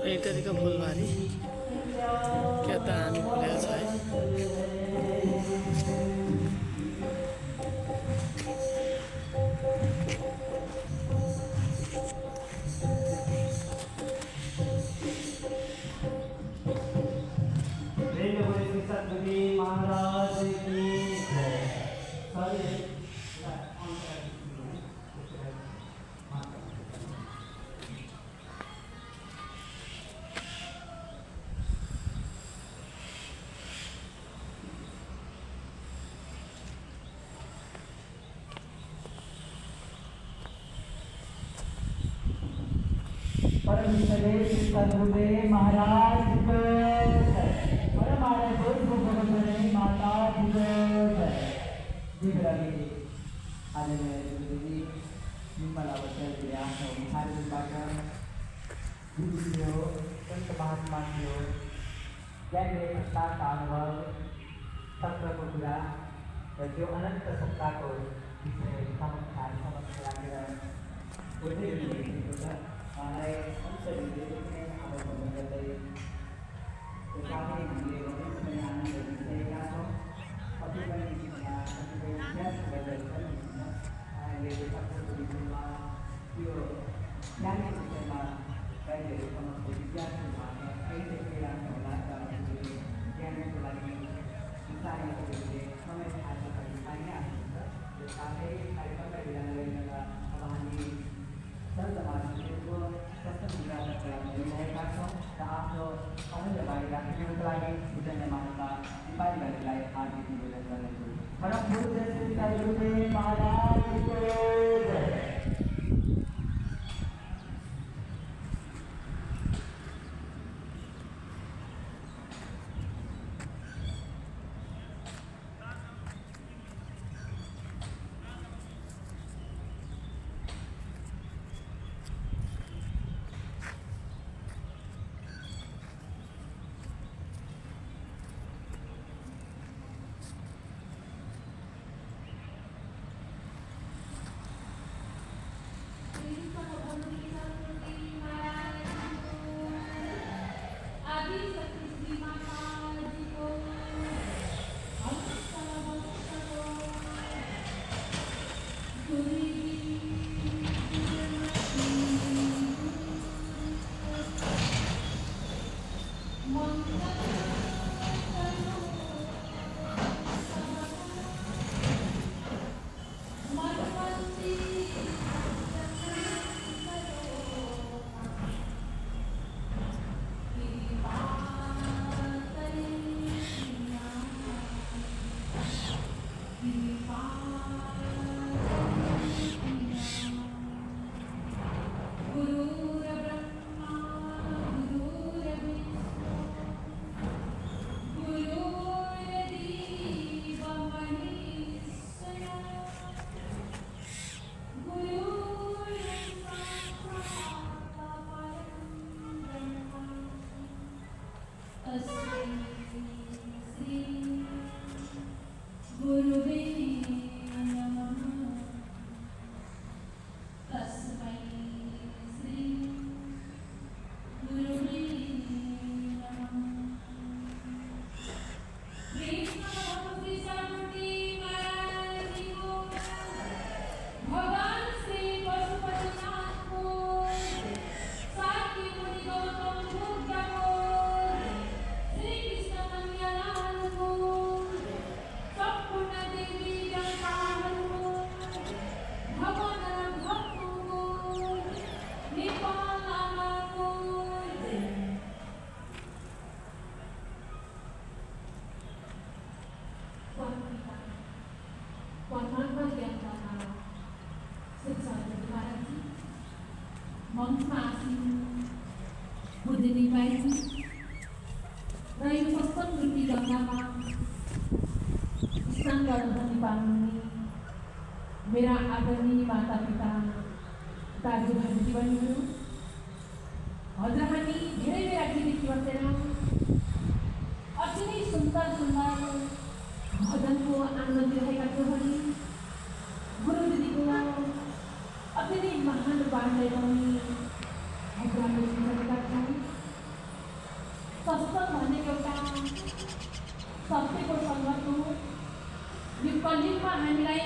ऐटरीको फुलबारी क्या दामी फुलेको छ है। महाराज की परम सदगुरुदेव महाराज परम आदरणीय माता दिव्यरागी आदरणीय गुरुजी निम्बलाबद्दल दिने आफ्नो महाराजबाट गुरुज्यू सन्त महात्माज्यू ज्ञानले संस्कारका अनुभव तन्त्रको कुरा र त्यो अनन्त सत्ताको विषय समक्ष राखेर बोल्दै हुनुहुन्छ उहाँलाई अंशहरूले पनि आलोचना गर्दै त्यो साथै हामीले पनि आनन्द लिइरहेका छौँ। कति पनि कतिपय इतिहास गर्दैछन् उहाँहरूले शास्त्रको विषयमा त्यो ज्ञानको विषयमा कहिलेहरू समस्त विद्यार्थी भाषा कहिले राख्नु होला तर ज्ञानको लागि विद्यार्थीहरूले समय थाहा पाइने हुन्छ। त्यो साथै कार्यक्रमलाई विधान गरेर अब हामी सन्त महात्माको गरिरहेका छौँ र आफ्नो अमूल्यवाणी राखिदिनुको लागि पूजनीय महात्मा नेपाली भाइलाई हार्दिक निवेदन गर्नेछु। परम पूज्य श्री गुरुदेव महाराजको जय। मेरा आदरणीय माता पिता दाजुभाइ दिदीबहिनीहरू हजुर हामी धेरै बेला टिभी बसेर अति नै सुन्दर सुन्दर भजनको आनन्द लिइरहेका छौँ भने गुरु दिदीको अति नै महान बाणलाई पनि हजुरहरूले सुनिरहेका छौँ। सत्यको सङ्गत हो। यो कलियुगमा हामीलाई